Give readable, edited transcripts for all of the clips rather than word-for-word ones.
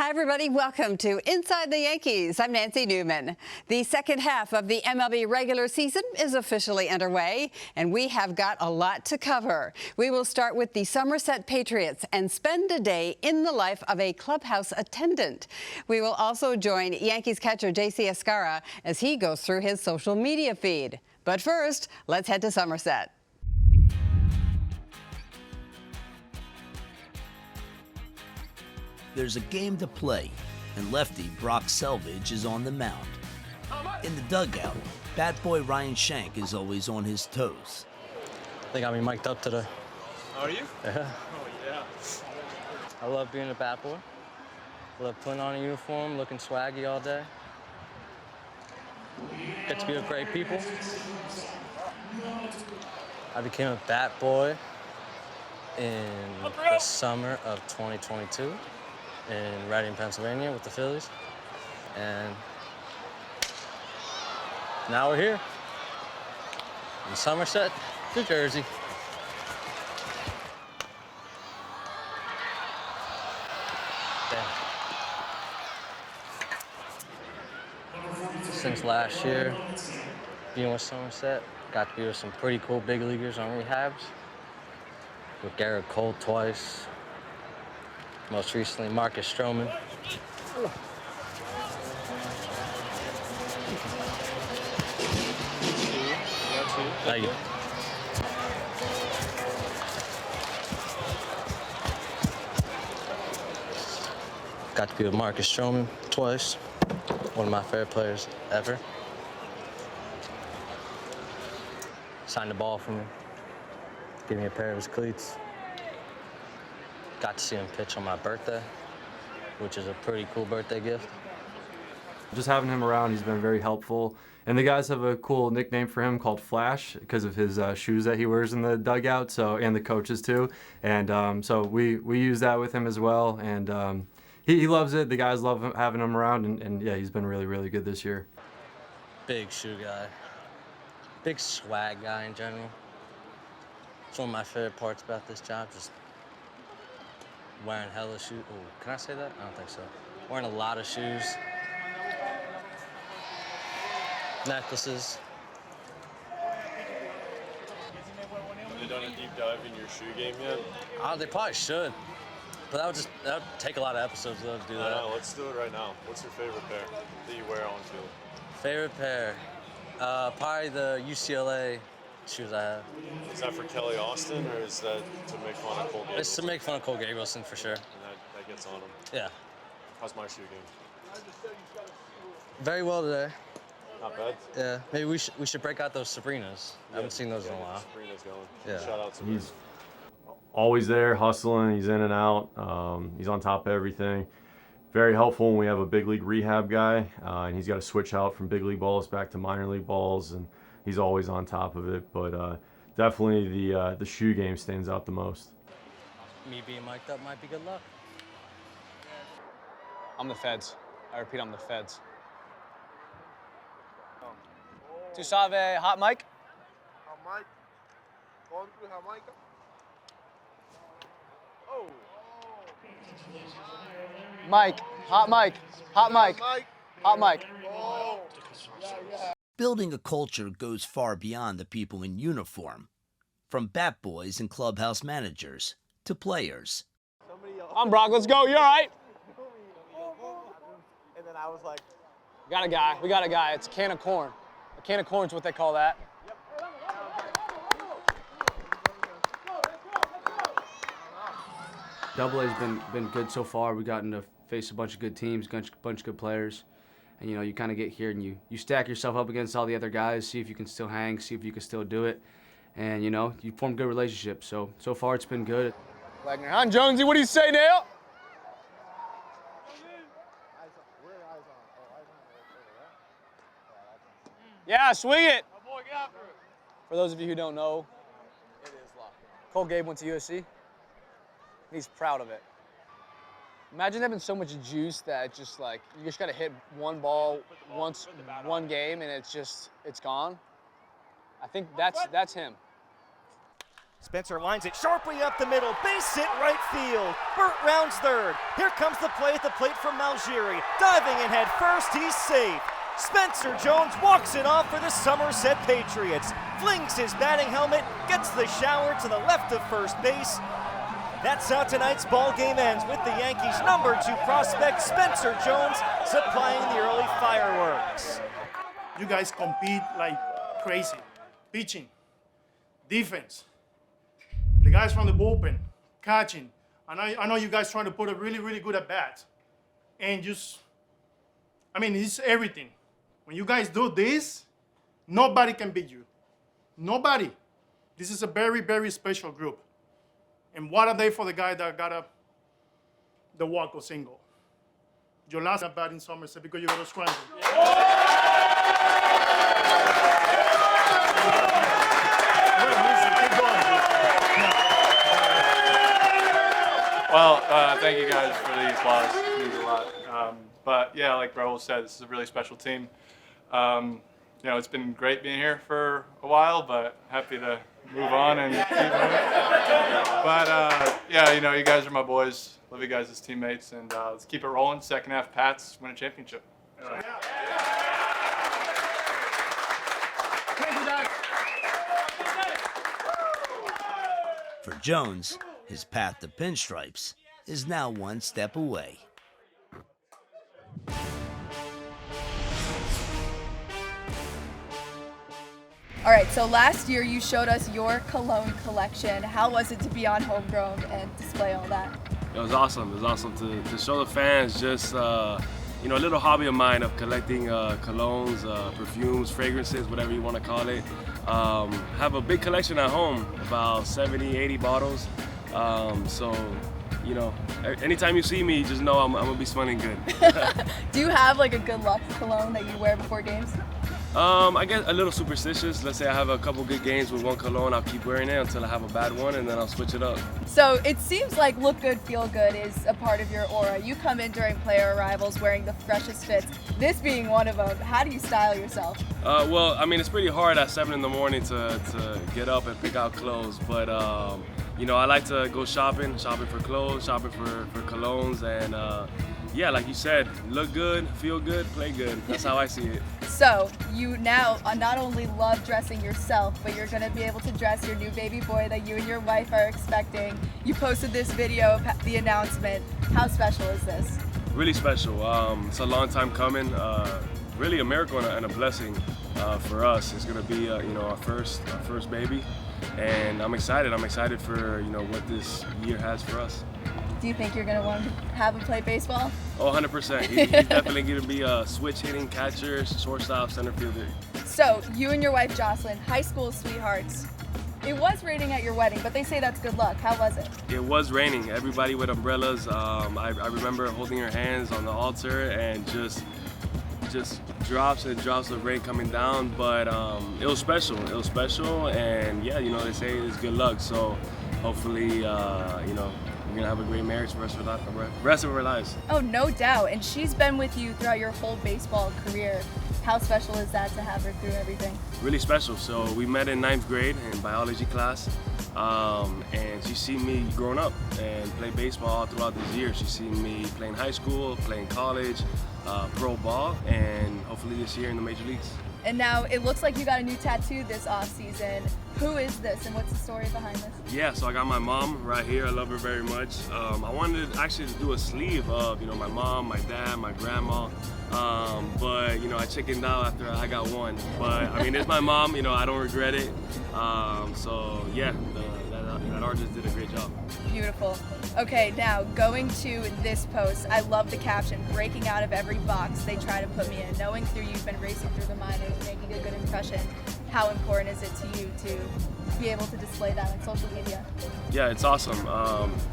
Hi, everybody. Welcome to Inside the Yankees. I'm Nancy Newman. The second half of the MLB regular season is officially underway, and we have got a lot to cover. We will start with the Somerset Patriots and spend a day in the life of a clubhouse attendant. We will also join Yankees catcher J.C. Escarra as he goes through his social media feed. But first, let's head to Somerset. There's a game to play, and lefty Brock Selvage is on the mound. In the dugout, bat boy Ryan Shank is always on his toes. They got me mic'd up today. Are you? Yeah. Oh, yeah. I love being a bat boy. I love putting on a uniform, looking swaggy all day. Get to be with great people. I became a bat boy in the summer of 2022 in Reading, Pennsylvania with the Phillies. And now we're here in Somerset, New Jersey. Since last year, being with Somerset, got to be with some pretty cool big leaguers on rehabs. With Garrett Cole twice. Most recently, Marcus Stroman. Thank you. Got to be with Marcus Stroman twice. One of my favorite players ever. Signed the ball for me. Gave me a pair of his cleats. Got to see him pitch on my birthday, which is a pretty cool birthday gift. Just having him around, he's been very helpful. And the guys have a cool nickname for him called Flash because of his shoes that he wears in the dugout, and the coaches too. And so we use that with him as well. And he loves it. The guys love having him around. And yeah, he's been really, really good this year. Big shoe guy. Big swag guy in general. It's one of my favorite parts about this job, just wearing hella shoes. Oh, can I say that? I don't think so. Wearing a lot of shoes. Necklaces. Have they done a deep dive in your shoe game yet? They probably should. But that would take a lot of episodes though to do that. I know, let's do it right now. What's your favorite pair that you wear on field? Favorite pair? Probably the UCLA shoes I have. Is that for Kelly Austin, or is that to make fun of Cole Gabrielson? It's to make fun of Cole Gabrielson, for sure. And that gets on him. Yeah. How's my shoe game? Very well today. Not bad? Yeah. Maybe we should break out those Sabrinas. I haven't seen those in a while. Sabrina's going. Yeah. Shout out to Sabrina. He's always there, hustling. He's in and out. He's on top of everything. Very helpful when we have a big league rehab guy, and he's got to switch out from big league balls back to minor league balls, and he's always on top of it. But definitely the shoe game stands out the most. Me being mic'd up might be good luck. I'm the feds. I repeat, I'm the feds. Tu sabe hot mic? Jamaica. Going through Jamaica. Oh. Mike, hot mic, hot mic, hot mic. Oh. Building a culture goes far beyond the people in uniform, from bat boys and clubhouse managers to players. I'm Brock, let's go, you all right? And then I was like, We got a guy, it's a can of corn. A can of corn's what they call that. Double A's been good so far. We've gotten to face a bunch of good teams, bunch of good players. And, you kind of get here and you stack yourself up against all the other guys, see if you can still hang, see if you can still do it. And, you form good relationships. So far it's been good. Wagner, huh? Jonesy, what do you say, Dale? Yeah, swing it. For those of you who don't know, Cole Gabe went to USC. He's proud of it. Imagine having so much juice that it's just like you just gotta hit one ball once, one game, and it's gone. I think that's him. Spencer lines it sharply up the middle, base hit right field. Burt rounds third. Here comes the play at the plate from Malgeri. Diving in head first, he's safe. Spencer Jones walks it off for the Somerset Patriots. Flings his batting helmet, gets the shower to the left of first base. That's how tonight's ball game ends, with the Yankees' number 2 prospect, Spencer Jones, supplying the early fireworks. You guys compete like crazy. Pitching, defense, the guys from the bullpen, catching. I know you guys trying to put a really, really good at bat. And it's everything. When you guys do this, nobody can beat you. Nobody. This is a very, very special group. And what a day for the guy that got the walk-off single. Your last at bat in Somerset because you got a scramble. Well, thank you guys for the applause. It means a lot. But yeah, like Raul said, this is a really special team. You know, it's been great being here for a while, but happy to move on and keep moving. But yeah, you know, you guys are my boys. Love you guys as teammates, and let's keep it rolling. Second half, Pats win a championship. For Jones, his path to pinstripes is now one step away. All right, so last year you showed us your cologne collection. How was it to be on Homegrown and display all that? It was awesome. It was awesome to show the fans just, you know, a little hobby of mine of collecting colognes, perfumes, fragrances, whatever you want to call it. Have a big collection at home, about 70, 80 bottles. So, you know, anytime you see me, just know I'm going to be smelling good. Do you have like a good luck cologne that you wear before games? I get a little superstitious. Let's say I have a couple good games with one cologne, I'll keep wearing it until I have a bad one, and then I'll switch it up. So it seems like look good, feel good is a part of your aura. You come in during player arrivals wearing the freshest fits, this being one of them. How do you style yourself? Well, I mean, it's pretty hard at 7 in the morning to get up and pick out clothes, but you know, I like to go shopping for clothes, shopping for colognes, and yeah, like you said, look good, feel good, play good. That's how I see it. So you now not only love dressing yourself, but you're going to be able to dress your new baby boy that you and your wife are expecting. You posted this video of the announcement. How special is this? Really special. It's a long time coming. Really a miracle and a blessing for us. It's going to be you know, our first baby, and I'm excited. I'm excited for, you know, what this year has for us. Do you think you're going to want to have him play baseball? Oh, 100%. He's definitely going to be a switch hitting catcher, shortstop, center fielder. So, you and your wife Jocelyn, high school sweethearts. It was raining at your wedding, but they say that's good luck. How was it? It was raining. Everybody with umbrellas. I remember holding her hands on the altar and just drops and drops of rain coming down. But it was special. It was special, and yeah, you know, they say it's good luck. So hopefully, you know, we're gonna have a great marriage for the rest of our lives. Oh, no doubt. And she's been with you throughout your whole baseball career. How special is that to have her through everything? Really special. So we met in 9th grade in biology class, and she's seen me growing up and play baseball all throughout this year. She's seen me playing high school, playing college, pro ball, and hopefully this year in the major leagues. And now it looks like you got a new tattoo this off season. Who is this and what's the story behind this? Yeah, so I got my mom right here. I love her very much. I wanted actually to do a sleeve of, you know, my mom, my dad, my grandma. But, you know, I chickened out after I got one. But, I mean, it's my mom, you know, I don't regret it. So, yeah, that artist did a great job. Beautiful. Okay, now going to this post, I love the caption, breaking out of every box they try to put me in. Knowing through you've been racing through the minors, making a good impression, how important is it to you to be able to display that on social media? Yeah, it's awesome.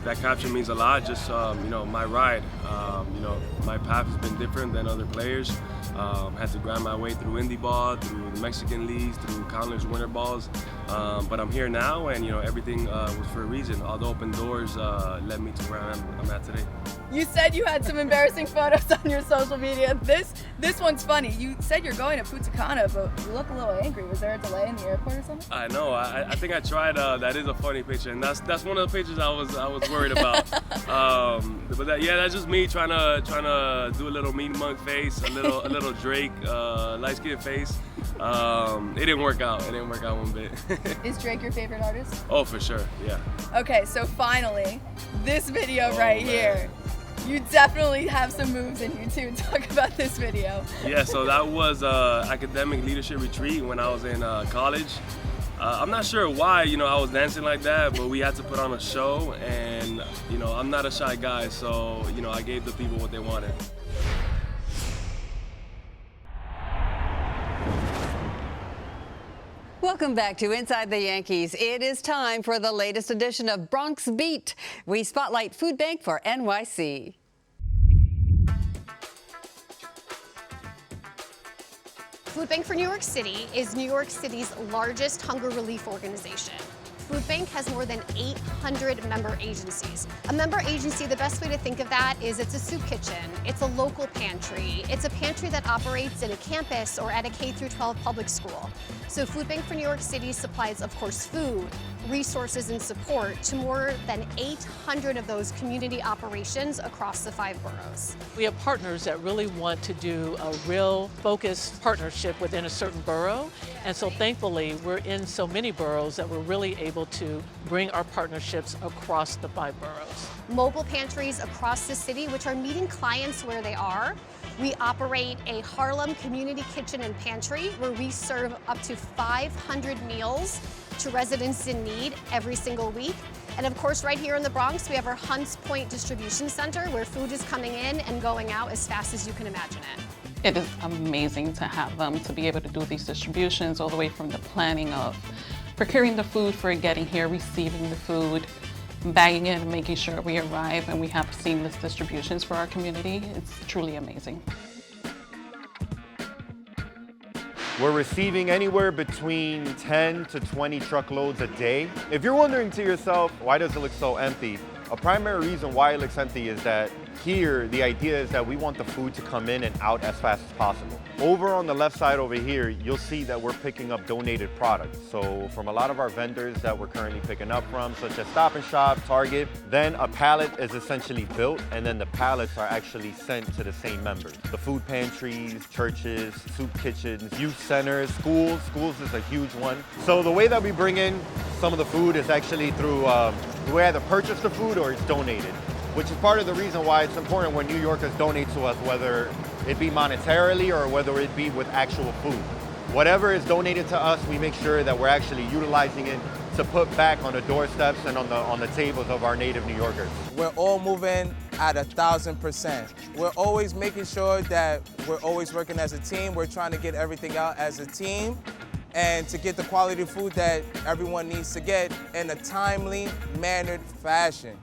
That caption means a lot. Just, you know, my ride, you know, my path has been different than other players. Had to grind my way through indie ball, through the Mexican leagues, through college winter balls. But I'm here now, and, you know, everything was for a reason. All the open doors led me to where I'm at today. You said you had some embarrassing photos on your social media. This one's funny. You said you're going to Punta Cana, but you look a little angry. Was there a delay in the airport or something? I know. I I think I tried. That is a funny picture, and that's one of the pictures I was worried about. But that's just me trying to do a little mean mug face, a little Drake light skin face. It didn't work out. It didn't work out one bit. Is Drake your favorite artist? Oh, for sure. Yeah. Okay, so finally, this video right here. You definitely have some moves in you too. Talk about this video. Yeah, so that was academic leadership retreat when I was in college. I'm not sure why, I was dancing like that, but we had to put on a show, and I'm not a shy guy, so I gave the people what they wanted. Welcome back to Inside the Yankees. It is time for the latest edition of Bronx Beat. We spotlight Food Bank for NYC. Food Bank for New York City is New York City's largest hunger relief organization. Food Bank has more than 800 member agencies. A member agency, the best way to think of that is it's a soup kitchen, it's a local pantry, it's a pantry that operates in a campus or at a K-12 public school. So Food Bank for New York City supplies, of course, food, resources, and support to more than 800 of those community operations across the 5 boroughs. We have partners that really want to do a real focused partnership within a certain borough. And so thankfully, we're in so many boroughs that we're really able to bring our partnerships across the 5 boroughs. Mobile pantries across the city, which are meeting clients where they are. We operate a Harlem community kitchen and pantry where we serve up to 500 meals to residents in need every single week. And of course, right here in the Bronx, we have our Hunts Point Distribution Center where food is coming in and going out as fast as you can imagine it. It is amazing to have them, to be able to do these distributions all the way from the planning of procuring the food for it getting here, receiving the food, bagging it and making sure we arrive and we have seamless distributions for our community. It's truly amazing. We're receiving anywhere between 10 to 20 truckloads a day. If you're wondering to yourself, why does it look so empty? A primary reason why it looks empty is that here, the idea is that we want the food to come in and out as fast as possible. Over on the left side over here, you'll see that we're picking up donated products. So from a lot of our vendors that we're currently picking up from, such as Stop and Shop, Target, then a pallet is essentially built, and then the pallets are actually sent to the same members. The food pantries, churches, soup kitchens, youth centers, schools. Schools is a huge one. So the way that we bring in some of the food is actually through, we either purchase the food or it's donated, which is part of the reason why it's important when New Yorkers donate to us, whether it be monetarily or whether it be with actual food. Whatever is donated to us, we make sure that we're actually utilizing it to put back on the doorsteps and on the tables of our native New Yorkers. We're all moving at 1,000%. We're always making sure that we're always working as a team. We're trying to get everything out as a team and to get the quality food that everyone needs to get in a timely, mannered fashion.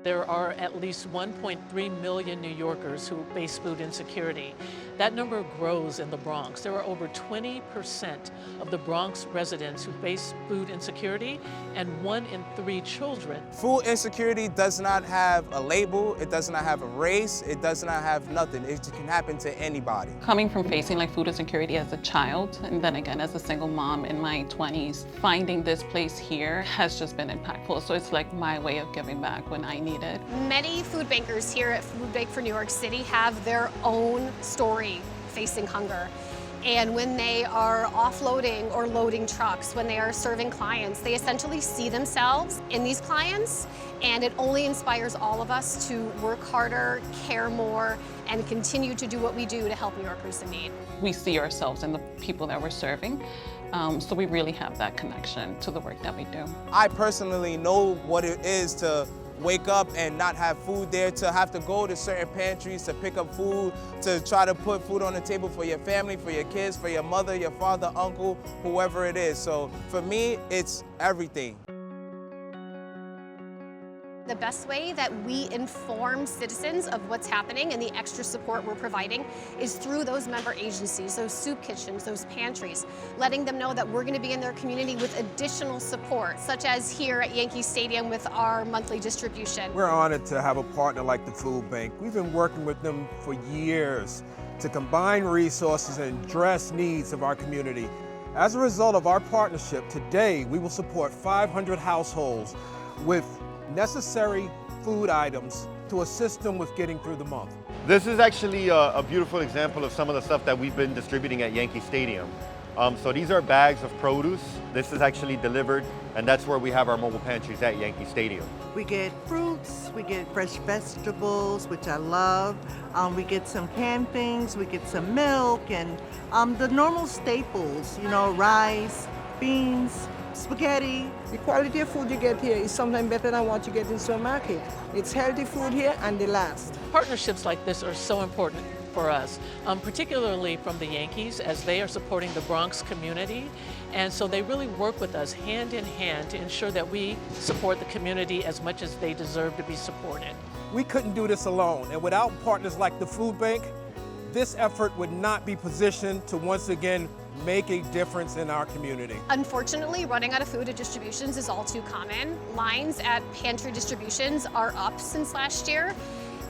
There are at least 1.3 million New Yorkers who face food insecurity. That number grows in the Bronx. There are over 20% of the Bronx residents who face food insecurity, and 1 in 3 children. Food insecurity does not have a label, it does not have a race, it does not have nothing. It can happen to anybody. Coming from facing food insecurity as a child, and then again as a single mom in my 20s, finding this place here has just been impactful. So it's like my way of giving back when I need it. Many food bankers here at Food Bank for New York City have their own story facing hunger. And when they are offloading or loading trucks, when they are serving clients, they essentially see themselves in these clients, and it only inspires all of us to work harder, care more, and continue to do what we do to help New Yorkers in need. We see ourselves in the people that we're serving, so we really have that connection to the work that we do. I personally know what it is to wake up and not have food there, to have to go to certain pantries to pick up food, to try to put food on the table for your family, for your kids, for your mother, your father, uncle, whoever it is. So for me, it's everything. The best way that we inform citizens of what's happening and the extra support we're providing is through those member agencies, those soup kitchens, those pantries, letting them know that we're going to be in their community with additional support, such as here at Yankee Stadium with our monthly distribution. We're honored to have a partner like the Food Bank. We've been working with them for years to combine resources and address needs of our community. As a result of our partnership, today we will support 500 households with necessary food items to assist them with getting through the month. This is actually a beautiful example of some of the stuff that we've been distributing at Yankee Stadium. So these are bags of produce. This is actually delivered, and that's where we have our mobile pantries at Yankee Stadium. We get fruits, we get fresh vegetables, which I love. We get some canned things, we get some milk, and the normal staples, you know, rice, beans, spaghetti. The quality of food you get here is sometimes better than what you get in the supermarket. It's healthy food here and they last. Partnerships like this are so important for us, particularly from the Yankees, as they are supporting the Bronx community. And so they really work with us hand in hand to ensure that we support the community as much as they deserve to be supported. We couldn't do this alone, and without partners like the food bank, this effort would not be positioned to once again make a difference in our community. Unfortunately, running out of food at distributions is all too common. Lines at pantry distributions are up since last year.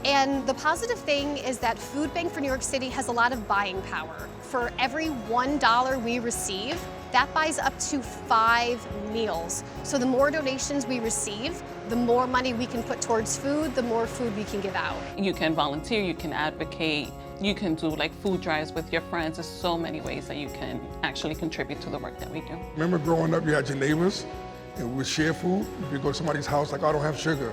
And the positive thing is that Food Bank for New York City has a lot of buying power. For every $1 we receive, that buys up to 5 meals. So the more donations we receive, the more money we can put towards food, the more food we can give out. You can volunteer, you can advocate, you can do like food drives with your friends. There's so many ways that you can actually contribute to the work that we do. Remember growing up, you had your neighbors and we would share food. If you go to somebody's house, like, I don't have sugar.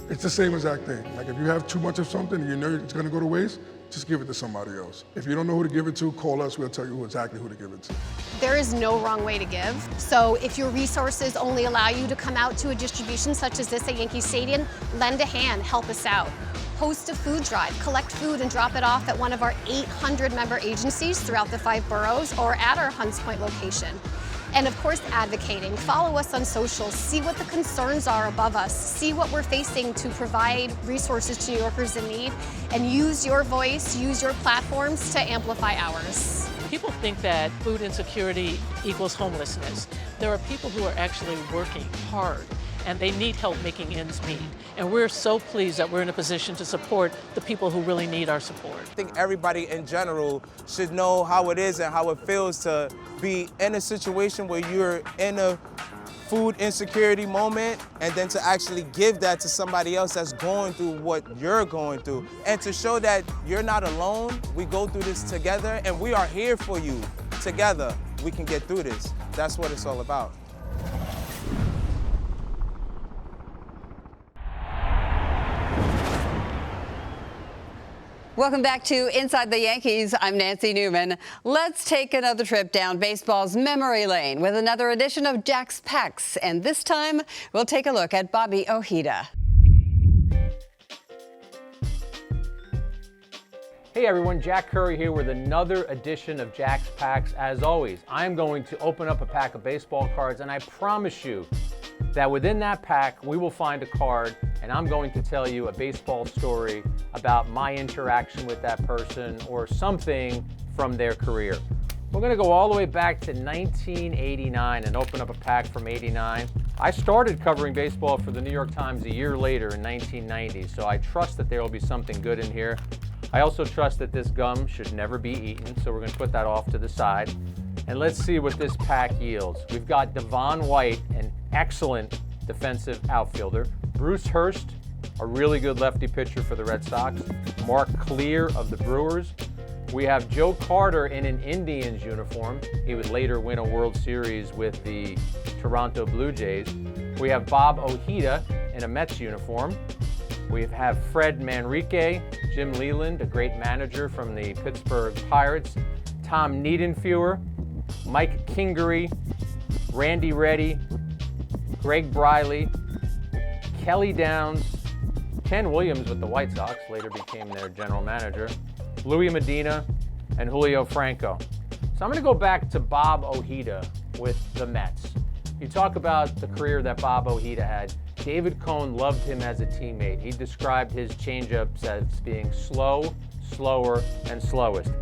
It's the same exact thing. Like, if you have too much of something and you know it's gonna go to waste, just give it to somebody else. If you don't know who to give it to, call us, we'll tell you exactly who to give it to. There is no wrong way to give. So if your resources only allow you to come out to a distribution such as this at Yankee Stadium, lend a hand, help us out. Host a food drive, collect food and drop it off at one of our 800 member agencies throughout the 5 boroughs or at our Hunts Point location. And of course, advocating. Follow us on social, see what the concerns are above us, see what we're facing to provide resources to New Yorkers in need, and use your voice, use your platforms to amplify ours. People think that food insecurity equals homelessness. There are people who are actually working hard and they need help making ends meet. And we're so pleased that we're in a position to support the people who really need our support. I think everybody in general should know how it is and how it feels to be in a situation where you're in a food insecurity moment and then to actually give that to somebody else that's going through what you're going through. And to show that you're not alone, we go through this together and we are here for you. Together, we can get through this. That's what it's all about. Welcome back to Inside the Yankees. I'm Nancy Newman. Let's take another trip down baseball's memory lane with another edition of Jack's Packs. And this time, we'll take a look at Bobby Ojeda. Hey everyone, Jack Curry here with another edition of Jack's Packs. As always, I'm going to open up a pack of baseball cards, and I promise you that within that pack, we will find a card, and I'm going to tell you a baseball story about my interaction with that person or something from their career. We're gonna go all the way back to 1989 and open up a pack from 89. I started covering baseball for the New York Times a year later in 1990, so I trust that there will be something good in here. I also trust that this gum should never be eaten, so we're gonna put that off to the side. And let's see what this pack yields. We've got Devon White, an excellent defensive outfielder. Bruce Hurst, a really good lefty pitcher for the Red Sox. Mark Clear of the Brewers. We have Joe Carter in an Indians uniform. He would later win a World Series with the Toronto Blue Jays. We have Bob Ojeda in a Mets uniform. We have Fred Manrique, Jim Leland, a great manager from the Pittsburgh Pirates. Tom Niedenfuer, Mike Kingery, Randy Reddy, Greg Briley, Kelly Downs, Ken Williams with the White Sox, later became their general manager, Louis Medina, and Julio Franco. So I'm going to go back to Bob Ojeda with the Mets. You talk about the career that Bob Ojeda had. David Cohn loved him as a teammate. He described his changeups as being slow, slower, and slowest.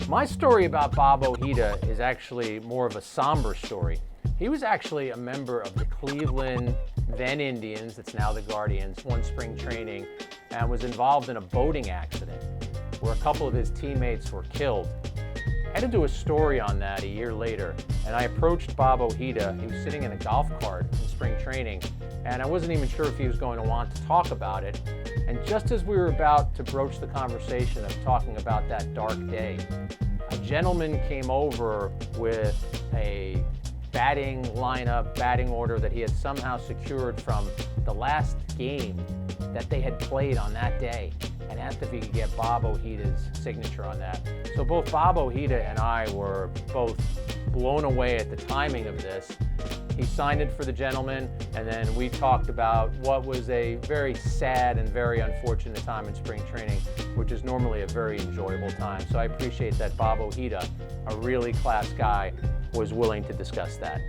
My story about Bob Ojeda is actually more of a somber story. He was actually a member of the Cleveland then Indians, that's now the Guardians, one spring training, and was involved in a boating accident where a couple of his teammates were killed. I had to do a story on that a year later, and I approached Bob Ojeda. He was sitting in a golf cart in spring training, and I wasn't even sure if he was going to want to talk about it. And just as we were about to broach the conversation of talking about that dark day, a gentleman came over with a batting lineup, batting order that he had somehow secured from the last game that they had played on that day, and asked if he could get Bob Ojeda's signature on that. So both Bob Ojeda and I were both blown away at the timing of this. He signed it for the gentleman, and then we talked about what was a very sad and very unfortunate time in spring training, which is normally a very enjoyable time. So I appreciate that Bob Ojeda, a really class guy, was willing to discuss that.